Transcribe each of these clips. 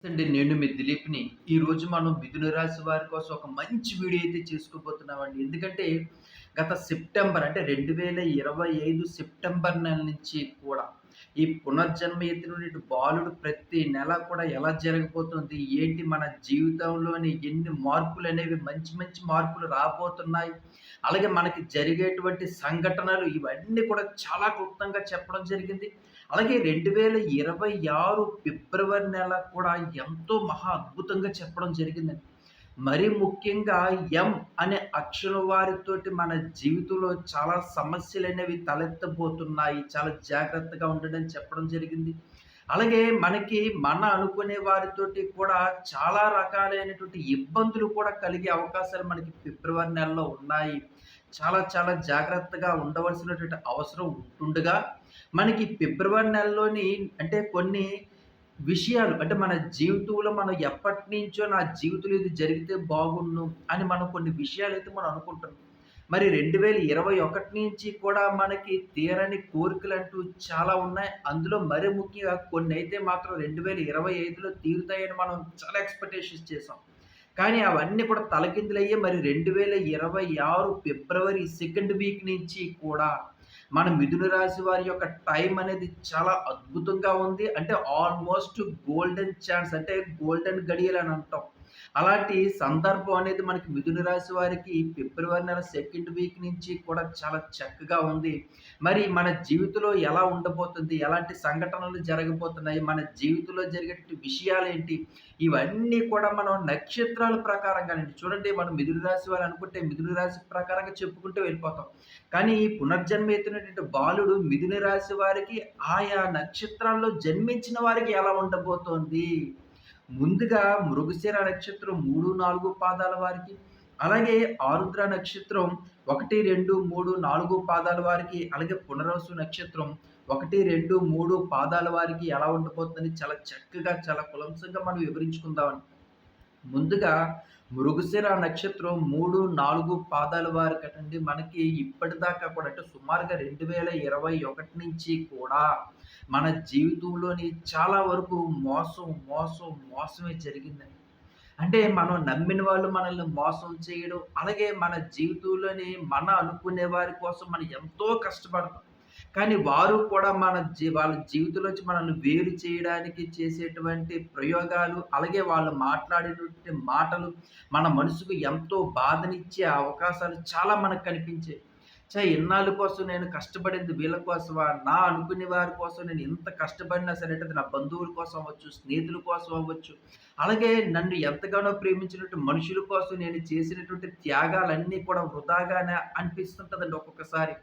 అండి. నేను మీ దిలీప్‌ని. ఈరోజు మనం మిథున రాశి వారి కోసం ఒక మంచి వీడియో అయితే చేసుకోబోతున్నామండి. ఎందుకంటే గత సెప్టెంబర్ అంటే 2025 సెప్టెంబర్ నెల నుంచి కూడా ఈ పునర్జన్మ ఎత్తినటువంటి బాలుడు ప్రతి నెల కూడా ఎలా జరగబోతుంది? ఏంటి మన జీవితంలోని ఎన్ని మార్పులనేవి మంచి మంచి మార్పులు రాబోతున్నాయి. అలాగే మనకి జరిగేటువంటి సంఘటనలు ఇవన్నీ కూడా చాలా క్లుప్తంగా చెప్పడం జరిగింది. అలాగే 2026 ఫిబ్రవరి నెల కూడా ఎంతో మహా అద్భుతంగా చెప్పడం జరిగిందండి. మరీ ముఖ్యంగా ఎం అనే అక్షరం వారితోటి మన జీవితంలో చాలా సమస్యలనేవి తలెత్తబోతున్నాయి. చాలా జాగ్రత్తగా ఉండండని చెప్పడం జరిగింది. అలాగే మనకి మన అనుకునే వారితోటి కూడా చాలా రకాలైనటువంటి ఇబ్బందులు కూడా కలిగే అవకాశాలు మనకి ఫిబ్రవరి నెలలో ఉన్నాయి. చాలా చాలా జాగ్రత్తగా ఉండవలసినటువంటి అవసరం ఉంటుండగా, మనకి ఫిబ్రవరి నెలలోని అంటే కొన్ని విషయాలు అంటే మన జీవితంలో మనం ఎప్పటినుంచో నా జీవితంలో ఇది జరిగితే బాగుండును అని మనం కొన్ని విషయాలైతే మనం అనుకుంటున్నాం. మరి 2021 నుంచి కూడా మనకి తీరని కోరికలంటూ చాలా ఉన్నాయి. అందులో మరి ముఖ్యంగా కొన్నైతే మాత్రం 2025లో తీరుతాయని మనం చాలా ఎక్స్‌పెక్టేషన్స్ చేసాం. కానీ అవన్నీ కూడా తలకిందులయ్యి మరి 2026 ఫిబ్రవరి సెకండ్ వీక్ నుంచి కూడా మన మిథున రాశి వారి యొక్క టైం అనేది చాలా అద్భుతంగా ఉంది. అంటే ఆల్మోస్ట్ గోల్డెన్ ఛాన్స్ అంటే గోల్డెన్ గడియలని అంటాం. అలాంటి సందర్భం అనేది మనకి మిథున రాశి వారికి ఫిబ్రవరి నెల సెకండ్ వీక్ నుంచి కూడా చాలా చక్కగా ఉంది. మరి మన జీవితంలో ఎలా ఉండబోతుంది? ఎలాంటి సంఘటనలు జరగబోతున్నాయి? మన జీవితంలో జరిగేటువంటి విషయాలేంటి? ఇవన్నీ కూడా మనం నక్షత్రాల ప్రకారంగానండి. చూడండి మనం మిథున రాశి వారు అనుకుంటే మిథున రాశి ప్రకారంగా చెప్పుకుంటూ వెళ్ళిపోతాం. కానీ ఈ పునర్జన్మ ఎత్తినటువంటి బాలుడు మిథున రాశి వారికి ఆయా నక్షత్రాల్లో జన్మించిన వారికి ఎలా ఉండబోతోంది? ముందుగా మృగశిర నక్షత్రం 3, 4 పాదాల వారికి, అలాగే ఆరుద్ర నక్షత్రం 1, 2, 3, 4 పాదాల వారికి, అలాగే పునర్వసు నక్షత్రం 1, 2, 3 పాదాల వారికి ఎలా ఉండబోతుందని చాలా చక్కగా, చాలా కులంసంగా మనం వివరించుకుందామండి. ముందుగా మృగశిర నక్షత్రం 3, 4 పాదాల వారికటండి మనకి ఇప్పటిదాకా కూడా అంటే సుమారుగా 2021 నుంచి కూడా మన జీవితంలోని చాలా వరకు మోసమే జరిగిందండి. అంటే మనం నమ్మిన వాళ్ళు మనల్ని మోసం చేయడం, అలాగే మన జీవితంలోని మన అనుకునే వారి కోసం మనం ఎంతో కష్టపడతాం. కానీ వారు కూడా వాళ్ళ జీవితంలోంచి మనల్ని వేరు చేయడానికి చేసేటువంటి ప్రయోగాలు, అలాగే వాళ్ళు మాట్లాడేటువంటి మాటలు మన మనసుకు ఎంతో బాధనిచ్చే అవకాశాలు చాలా మనకు కనిపించాయి. ఇన్నాళ్ళ కోసం నేను కష్టపడింది వీళ్ళ కోసమా? నా అనుకునే వారి కోసం నేను ఎంత కష్టపడినా సరే అంటే అది నా బంధువుల కోసం అవ్వచ్చు, స్నేహితుల కోసం అవ్వచ్చు, అలాగే నన్ను ఎంతగానో ప్రేమించినటువంటి మనుషుల కోసం నేను చేసినటువంటి త్యాగాలన్నీ కూడా వృధాగానే అనిపిస్తుంటదండి ఒక్కొక్కసారి.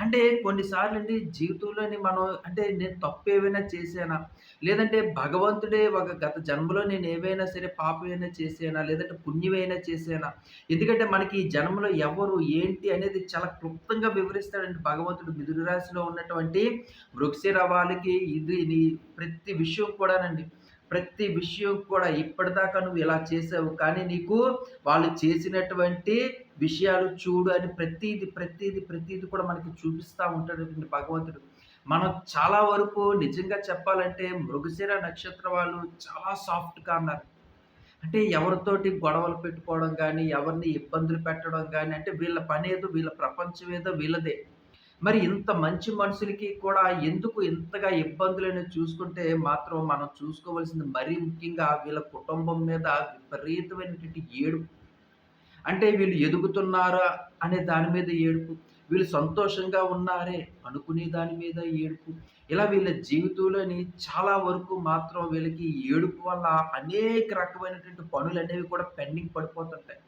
అంటే కొన్నిసార్లండి జీవితంలోని మనం అంటే నేను తప్పేమైనా చేశానా? లేదంటే భగవంతుడే ఒక గత జన్మలో నేను ఏవైనా సరే పాపమైనా చేశానా? లేదంటే పుణ్యమైనా చేశానా? ఎందుకంటే మనకి ఈ జన్మలో ఎవరు, ఏంటి అనేది చాలా క్లుప్తంగా వివరిస్తాడండి భగవంతుడు. మిథున రాశిలో ఉన్నటువంటి వృక్షిర వాళ్ళకి ఇది ప్రతి విషయం కూడానండి. ప్రతి విషయం కూడా ఇప్పటిదాకా నువ్వు ఇలా చేసావు. కానీ నీకు వాళ్ళు చేసినటువంటి విషయాలు చూడు అని ప్రతీది కూడా మనకి చూపిస్తా ఉంటాడండి భగవంతుడు. మనం చాలా వరకు నిజంగా చెప్పాలంటే మృగశిర నక్షత్ర వాళ్ళు చాలా సాఫ్ట్ కార్నర్. అంటే ఎవరితోటి గొడవలు పెట్టుకోవడం గానీ, ఎవరిని ఇబ్బందులు పెట్టడం గానీ, అంటే వీళ్ళ పనేదో, వీళ్ళ ప్రపంచం ఏదో వీళ్ళదే. మరి ఇంత మంచి మనుషులకి కూడా ఎందుకు ఇంతగా ఇబ్బందులనేవి చూసుకుంటే మాత్రం మనం చూసుకోవాల్సింది మరీ ముఖ్యంగా వీళ్ళ కుటుంబం మీద విపరీతమైనటువంటి ఏడుపు. అంటే వీళ్ళు ఎదుగుతున్నారా అనే దాని మీద ఏడుపు. వీళ్ళు సంతోషంగా ఉన్నారే అనుకునే దాని మీద ఏడుపు. ఇలా వీళ్ళ జీవితంలోని చాలా వరకు మాత్రం వీళ్ళకి ఏడుపు వల్ల అనేక రకమైనటువంటి పనులనేవి కూడా పెండింగ్ పడిపోతుంటాయి.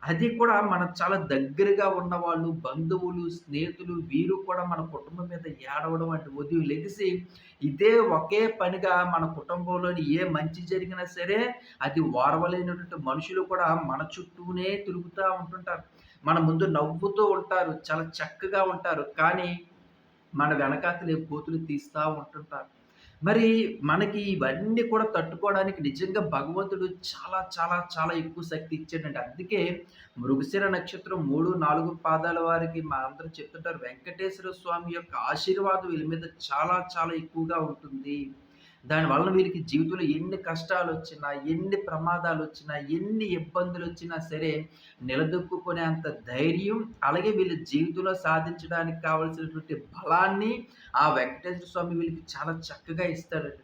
అది కూడా మనకు చాలా దగ్గరగా ఉన్నవాళ్ళు, బంధువులు, స్నేహితులు వీరు కూడా మన కుటుంబం మీద ఏడవడం అంటే ఉదయం లెగిసి ఇదే ఒకే పనిగా మన కుటుంబంలోని ఏ మంచి జరిగినా సరే అది ఓర్వలేనటువంటి మనుషులు కూడా మన చుట్టూనే తిరుగుతా ఉంటుంటారు. మన ముందు నవ్వుతూ ఉంటారు. చాలా చక్కగా ఉంటారు. కానీ మన వెనకాతలే కోతులు తీస్తా ఉంటుంటారు. మరి మనకి ఇవన్నీ కూడా తట్టుకోవడానికి నిజంగా భగవంతుడు చాలా ఎక్కువ శక్తి ఇచ్చాడండి. అందుకే మృగశిర నక్షత్రం 3, 4 పాదాల వారికి అందరూ చెప్తుంటారు వెంకటేశ్వర స్వామి యొక్క ఆశీర్వాదం వీళ్ళ మీద చాలా ఎక్కువగా ఉంటుంది. దానివల్ల వీళ్ళకి జీవితంలో ఎన్ని కష్టాలొచ్చినా, ఎన్ని ప్రమాదాలొచ్చినా, ఎన్ని ఇబ్బందులొచ్చినా సరే నిలదొక్కుకునేంత ధైర్యం, అలాగే వీళ్ళ జీవితంలో సాధించడానికి కావాల్సినటువంటి బలాన్ని ఆ వెంకటేశ్వర స్వామి వీళ్ళకి చాలా చక్కగా ఇస్తాడండి.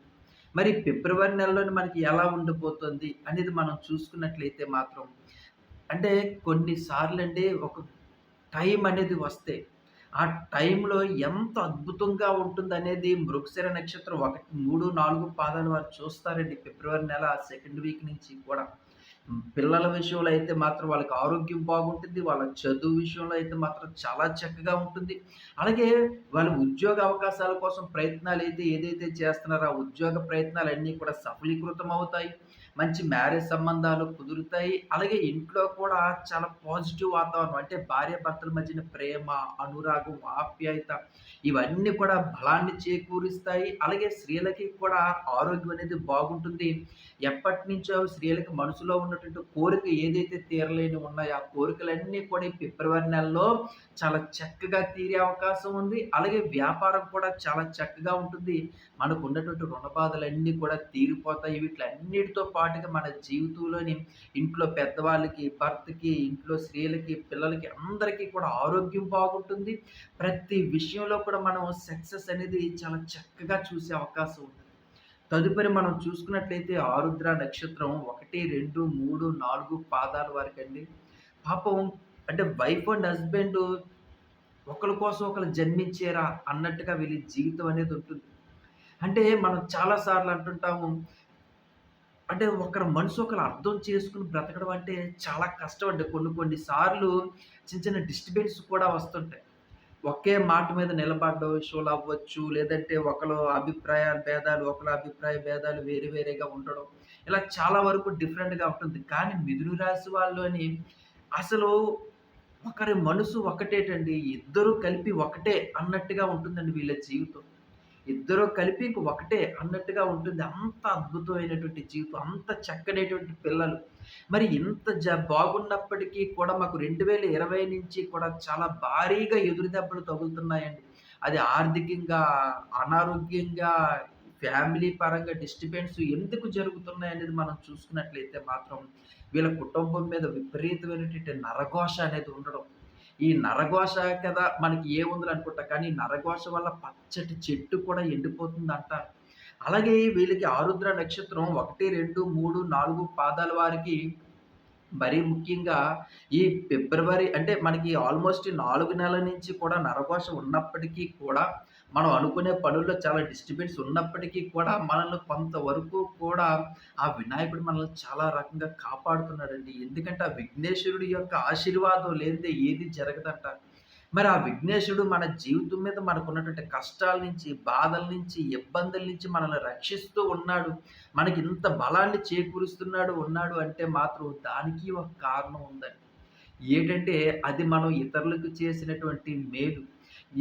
మరి ఫిబ్రవరి నెలలోని మనకి ఎలా ఉండిపోతుంది అనేది మనం చూసుకున్నట్లయితే మాత్రం అంటే కొన్ని సార్లండి ఒక టైం అనేది వస్తే, ఆ టైంలో ఎంత అద్భుతంగా ఉంటుందనేది మృగశిర నక్షత్రం 1, 3, 4 పాదాల వారు చూస్తారండి. ఫిబ్రవరి నెల సెకండ్ వీక్ నుంచి కూడా. పిల్లల విషయంలో అయితే మాత్రం వాళ్ళకి ఆరోగ్యం బాగుంటుంది. వాళ్ళ చదువు విషయంలో అయితే మాత్రం చాలా చక్కగా ఉంటుంది. అలాగే వాళ్ళ ఉద్యోగ అవకాశాల కోసం ప్రయత్నాలైతే ఏదైతే చేస్తున్నారో, ఆ ఉద్యోగ ప్రయత్నాలన్నీ కూడా సఫలీకృతం అవుతాయి. మంచి మ్యారేజ్ సంబంధాలు కుదురుతాయి. అలాగే ఇంట్లో కూడా చాలా పాజిటివ్ వాతావరణం అంటే భార్యాభర్తల మధ్యన ప్రేమ, అనురాగం, ఆప్యాయత ఇవన్నీ కూడా బలాన్ని చేకూరుస్తాయి. అలాగే స్త్రీలకి కూడా ఆరోగ్యం అనేది బాగుంటుంది. ఎప్పటినుంచో స్త్రీలకి మనసులో ఉన్నటువంటి కోరిక ఏదైతే తీరలేని ఉన్నాయో, ఆ కోరికలన్నీ కూడా ఈ ఫిబ్రవరి నెలలో చాలా చక్కగా తీరే అవకాశం ఉంది. అలాగే వ్యాపారం కూడా చాలా చక్కగా ఉంటుంది. మనకున్నటువంటి రుణ బాధలన్నీ కూడా తీరిపోతాయి. వీటిలన్నిటితో పాటుగా మన జీవితంలోని ఇంట్లో పెద్దవాళ్ళకి, భర్తకి, ఇంట్లో స్త్రీలకి, పిల్లలకి అందరికీ కూడా ఆరోగ్యం బాగుంటుంది. ప్రతి విషయంలో కూడా మనం సక్సెస్ అనేది చాలా చక్కగా చూసే అవకాశం ఉంది. తదుపరి మనం చూసుకున్నట్లయితే ఆరుద్ర నక్షత్రం 1, 2, 3, 4 పాదాల వారికండి. పాపం అంటే వైఫ్ అండ్ హస్బెండ్ ఒకళ్ళ కోసం ఒకళ్ళు జన్మించారా అన్నట్టుగా వీళ్ళ జీవితం అనేది ఉంటుంది. అంటే మనం చాలా సార్లు అంటుంటాము. అంటే ఒకరి మనసు ఒకరు అర్థం చేసుకొని బ్రతకడం అంటే చాలా కష్టం అండి. కొన్ని కొన్ని సార్లు చిన్న చిన్న డిస్టర్బెన్స్ కూడా వస్తుంటాయి. ఒకే మాట మీద నిలబడడం విషయంలో అవ్వచ్చు, లేదంటే ఒకళ్ళ అభిప్రాయాల భేదాలు, ఒకళ్ళ అభిప్రాయ భేదాలు వేరే వేరేగా ఉండడం. ఇలా చాలా వరకు డిఫరెంట్‌గా ఉంటుంది. కానీ మిథున రాశి వాళ్ళలోని అసలు ఒకరి మనసు ఒకటేటండి. ఇద్దరూ కలిపి ఒకటే అన్నట్టుగా ఉంటుందండి వీళ్ళ జీవితం. ఇద్దరూ కలిపి ఇంక ఒకటే అన్నట్టుగా ఉంటుంది. అంత అద్భుతమైనటువంటి జీవితం. అంత చక్కనైనటువంటి పిల్లలు. మరి ఇంత బాగున్నప్పటికీ కూడా మాకు 2020 నుంచి కూడా చాలా భారీగా ఎదురు దెబ్బలు తగులుతున్నాయండి. అది ఆర్థికంగా, అనారోగ్యంగా, ఫ్యామిలీ పరంగా డిస్టర్బెన్స్ ఎందుకు జరుగుతున్నాయనేది మనం చూసుకున్నట్లయితే మాత్రం వీళ్ళ కుటుంబం మీద విపరీతమైనటువంటి నరఘోష అనేది ఉండడం. ఈ నరఘోష కదా మనకి ఏముందిలే అనుకుంటా. కానీ ఈ నరఘోష వల్ల పచ్చటి చెట్టు కూడా ఎండిపోతుందంటారు. అలాగే వీళ్ళకి ఆరుద్ర నక్షత్రం 1, 2, 3, 4 పాదాల వారికి మరీ ముఖ్యంగా ఈ ఫిబ్రవరి అంటే మనకి ఆల్మోస్ట్ 4 నెలల నుంచి కూడా నరఘోష ఉన్నప్పటికీ కూడా, మనం అనుకునే పనుల్లో చాలా డిస్టర్బెన్స్ ఉన్నప్పటికీ కూడా, మనల్ని కొంతవరకు కూడా ఆ వినాయకుడు మనల్ని చాలా రకంగా కాపాడుతున్నాడండి. ఎందుకంటే, ఆ విఘ్నేశ్వరుడి యొక్క ఆశీర్వాదం లేనిదే ఏది జరగదంటారు. మరి ఆ విఘ్నేశుడు మన జీవితం మీద మనకున్నటువంటి కష్టాల నుంచి, బాధల నుంచి, ఇబ్బందుల నుంచి మనల్ని రక్షిస్తూ ఉన్నాడు. మనకి ఇంత బలాన్ని ఉన్నాడు అంటే మాత్రం దానికి ఒక కారణం ఉందండి. ఏటంటే అది మనం ఇతరులకు చేసినటువంటి మేలు.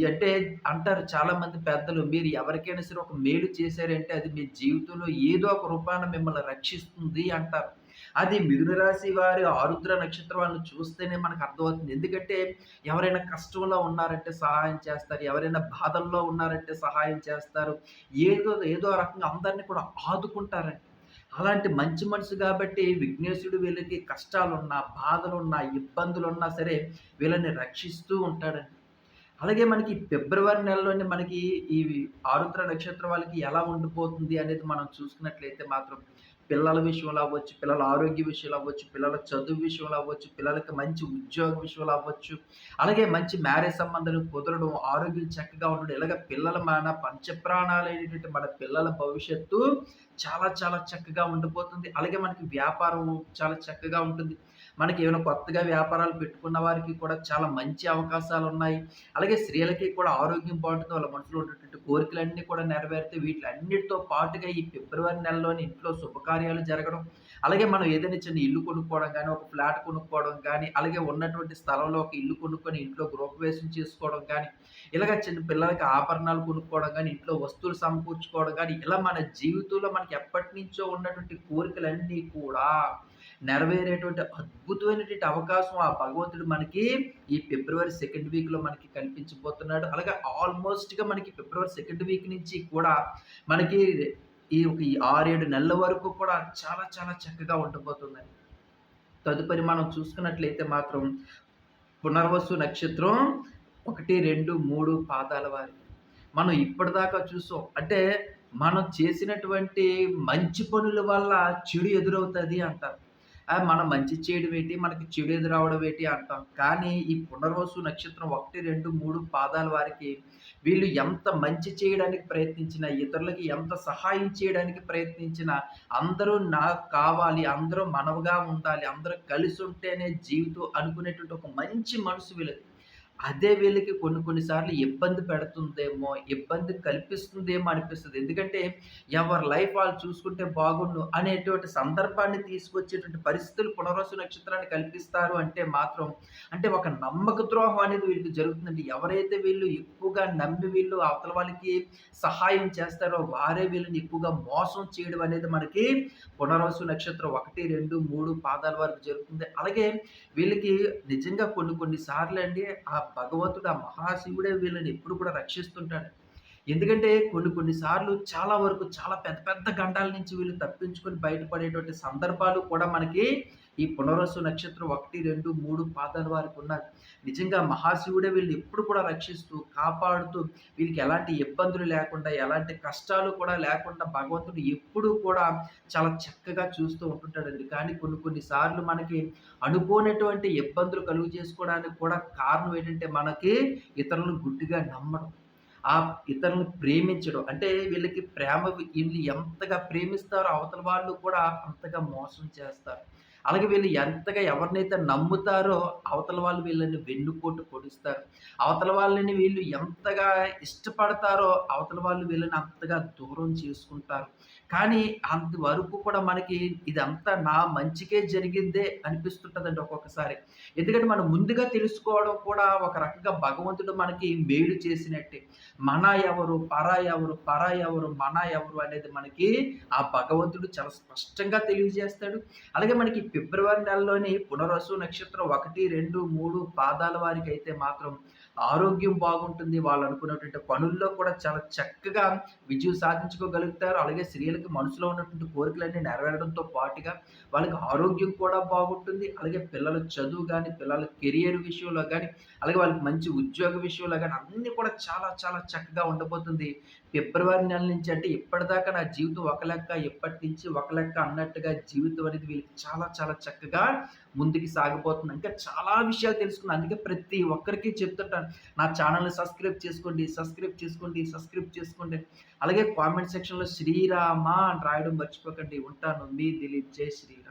అంటే అంటారు చాలామంది పెద్దలు, మీరు ఎవరికైనా సరే ఒక మేలు చేశారంటే అది మీ జీవితంలో ఏదో ఒక రూపాన మిమ్మల్ని రక్షిస్తుంది అంటారు. అది మిథున రాశి వారి ఆరుద్ర నక్షత్రం వాళ్ళని చూస్తేనే మనకు అర్థమవుతుంది. ఎందుకంటే ఎవరైనా కష్టంలో ఉన్నారంటే సహాయం చేస్తారు. ఎవరైనా బాధల్లో ఉన్నారంటే సహాయం చేస్తారు. ఏదో ఏదో రకంగా అందరిని కూడా ఆదుకుంటారండి. అలాంటి మంచి మనసు గాబట్టి విఘ్నేశుడు వీళ్ళకి కష్టాలున్నా, బాధలున్నా, ఇబ్బందులున్నా సరే వీళ్ళని రక్షిస్తూ ఉంటాడండి. అలాగే మనకి ఫిబ్రవరి నెలలోనే మనకి ఈ ఆరుద్ర నక్షత్రం వాళ్ళకి ఎలా ఉండిపోతుంది అనేది మనం చూసుకున్నట్లయితే మాత్రం పిల్లల విషయంలో అవ్వచ్చు, పిల్లల ఆరోగ్య విషయంలో అవ్వచ్చు, పిల్లల చదువు విషయంలో అవ్వచ్చు, పిల్లలకి మంచి ఉద్యోగ విషయంలో అవ్వచ్చు, అలాగే మంచి మ్యారేజ్ సంబంధాలు కుదరడం, ఆరోగ్యం చక్కగా ఉండడం, ఇలాగ పిల్లల మన పంచప్రాణాలైనటువంటి మన పిల్లల భవిష్యత్తు చాలా చాలా చక్కగా ఉండిపోతుంది. అలాగే మనకి వ్యాపారం చాలా చక్కగా ఉంటుంది. మనకి ఏమైనా కొత్తగా వ్యాపారాలు పెట్టుకున్న వారికి కూడా చాలా మంచి అవకాశాలున్నాయి. అలాగే స్త్రీలకి కూడా ఆరోగ్యం బావుంటుంది. వాళ్ళ మనసులో ఉన్నటువంటి కోరికలన్నీ కూడా నెరవేరుతాయి. వీటిలన్నిటితో పాటుగా ఈ ఫిబ్రవరి నెలలోని ఇంట్లో శుభకార్యాలు జరగడం, అలాగే మనం ఏదైనా చిన్న ఇల్లు కొనుక్కోవడం గానీ, ఒక ఫ్లాట్ కొనుక్కోవడం గానీ, అలాగే ఉన్నటువంటి స్థలంలో ఒక ఇల్లు కొనుక్కొని ఇంట్లో గృహప్రవేశం చేసుకోవడం గానీ, ఇలాగ చిన్న పిల్లలకి ఆభరణాలు కొనుక్కోవడం గానీ, ఇంట్లో వస్తువులు సమకూర్చుకోవడం గానీ, ఇలా మన జీవితంలో మనకి ఎప్పటినుంచో ఉన్నటువంటి కోరికలన్నీ కూడా నెరవేరేటువంటి అద్భుతమైనటువంటి అవకాశం ఆ భగవంతుడు మనకి ఈ ఫిబ్రవరి సెకండ్ వీక్‌లో మనకి కల్పించబోతున్నాడు. అలాగే ఆల్‌మోస్ట్‌గా మనకి ఫిబ్రవరి సెకండ్ వీక్ నుంచి కూడా మనకి ఈ 6, 7 నెలల వరకు కూడా చాలా చాలా చక్కగా ఉండబోతుందండి. తదుపరి మనం చూసుకున్నట్లయితే మాత్రం పునర్వసు నక్షత్రం 1, 2, 3 పాదాల వారికి. మనం ఇప్పటిదాకా చూసాం. అంటే మనం చేసినటువంటి మంచి పనుల వల్ల చెడు ఎదురవుతది అంటారు. మనం మంచి చేయడం ఏంటి, మనకి చెడు ఎదురవ్వడం ఏంటి అంటాం. కానీ ఈ పునర్వసు నక్షత్రం 1, 2, 3 పాదాల వారికి వీళ్ళు ఎంత మంచి చేయడానికి ప్రయత్నించినా, ఇతరులకి ఎంత సహాయం చేయడానికి ప్రయత్నించినా, అందరూ నాకు కావాలి, అందరూ మనవుగా ఉండాలి, అందరూ కలిసుంటేనే జీవితం అనుకునేటువంటి ఒక మంచి మనసు వీళ్ళది. అదే వీళ్ళకి కొన్ని కొన్ని సార్లు ఇబ్బంది పెడుతుందేమో, ఇబ్బంది కల్పిస్తుందేమో అనిపిస్తది. ఎందుకంటే ఎవరి లైఫ్ వాళ్ళు చూసుకుంటే బాగుండు అనేటువంటి సందర్భాన్ని తీసుకొచ్చేటువంటి పరిస్థితులు పునర్వసు నక్షత్రాన్ని కల్పిస్తారు అంటే మాత్రం అంటే ఒక నమ్మక ద్రోహం అనేది వీళ్ళకి జరుగుతుందండి. ఎవరైతే వీళ్ళు ఎక్కువగా నమ్మి వీళ్ళు అవతల వాళ్ళకి సహాయం చేస్తారో వారే వీళ్ళని ఎక్కువగా మోసం చేయడం అనేది మనకి పునర్వసు నక్షత్రం 1, 2, 3 పాదాల వరకు జరుగుతుంది. అలాగే వీళ్ళకి నిజంగా కొన్ని కొన్ని సార్లండి ఆ భగవంతుడు, ఆ మహాశివుడే వీళ్ళని ఎప్పుడు కూడా రక్షిస్తుంటాడు. ఎందుకంటే కొన్ని కొన్ని సార్లు చాలా వరకు చాలా పెద్ద పెద్ద గండాల నుంచి వీళ్ళు తప్పించుకొని బయటపడేటువంటి సందర్భాలు కూడా మనకి ఈ పునర్వసు నక్షత్రం 1, 2, 3 పాదాల వారికి ఉన్నారు. నిజంగా మహాశివుడే వీళ్ళని ఎప్పుడు కూడా రక్షిస్తూ, కాపాడుతూ వీళ్ళకి ఎలాంటి ఇబ్బందులు లేకుండా, ఎలాంటి కష్టాలు కూడా లేకుండా భగవంతుడు ఎప్పుడూ కూడా చాలా చక్కగా చూస్తూ ఉంటుంటాడండి. కానీ కొన్ని కొన్ని సార్లు మనకి అనుకోనటువంటి ఇబ్బందులు కలుగు చేసుకోవడానికి కూడా కారణం ఏంటంటే మనకి ఇతరులను గుడ్డిగా నమ్మడం. ఆ ఇతరులను ప్రేమించడం. అంటే వీళ్ళకి వీళ్ళు ఎంతగా ప్రేమిస్తారో అవతల వాళ్ళు కూడా అంతగా మోసం చేస్తారు. అలాగే వీళ్ళు ఎంతగా ఎవరినైతే నమ్ముతారో అవతల వాళ్ళు వీళ్ళని వెన్నుపోటు పొడుస్తారు. అవతల వాళ్ళని వీళ్ళు ఎంతగా ఇష్టపడతారో అవతల వాళ్ళు వీళ్ళని అంతగా దూరం చేసుకుంటారు. కానీ అంతవరకు కూడా మనకి ఇదంతా నా మంచికే జరిగిందే అనిపిస్తుంటదండి ఒక్కొక్కసారి. ఎందుకంటే మనం ముందుగా తెలుసుకోవడం కూడా ఒక రకంగా భగవంతుడు మనకి మేలు చేసినట్టే. మన ఎవరు, పరా ఎవరు, మన ఎవరు అనేది మనకి ఆ భగవంతుడు చాలా స్పష్టంగా తెలియజేస్తాడు. అలాగే మనకి ఫిబ్రవరి నెలలోని పునర్వసు నక్షత్రం 1, 2, 3 పాదాల వారికైతే మాత్రం ఆరోగ్యం బాగుంటుంది. వాళ్ళు అనుకున్నటువంటి పనుల్లో కూడా చాలా చక్కగా విజయం సాధించుకోగలుగుతారు. అలాగే స్త్రీలకి మనసులో ఉన్నటువంటి కోరికలన్నీ నెరవేరడంతో పాటుగా వాళ్ళకి ఆరోగ్యం కూడా బాగుంటుంది. అలాగే పిల్లల చదువు గాని, పిల్లల కెరియర్ విషయంలో గాని, అలాగే వాళ్ళకి మంచి ఉద్యోగ విషయంలో గాని అన్నీ కూడా చాలా చాలా చక్కగా ఉండబోతుంది. ఫిబ్రవరి నెల నుంచి అంటే ఇప్పటిదాకా నా జీవితం ఒక లెక్క, ఇప్పటి నుంచి ఒక లెక్క అన్నట్టుగా జీవితం అనేది వీళ్ళకి చాలా చాలా చక్కగా ముందుకు సాగిపోతుంది. ఇంకా చాలా విషయాలు తెలుసుకున్నాను. అందుకే ప్రతి ఒక్కరికి చెప్తుంటాను. నా ఛానల్‌ని సబ్స్క్రైబ్ చేసుకోండి, సబ్స్క్రైబ్ చేసుకోండి, సబ్స్క్రైబ్ చేసుకోండి. అలాగే కామెంట్ సెక్షన్‌లో శ్రీరామ అని రాయడం మర్చిపోకండి. ఉంటాను. మీ దిలీప్. జై శ్రీరామ్.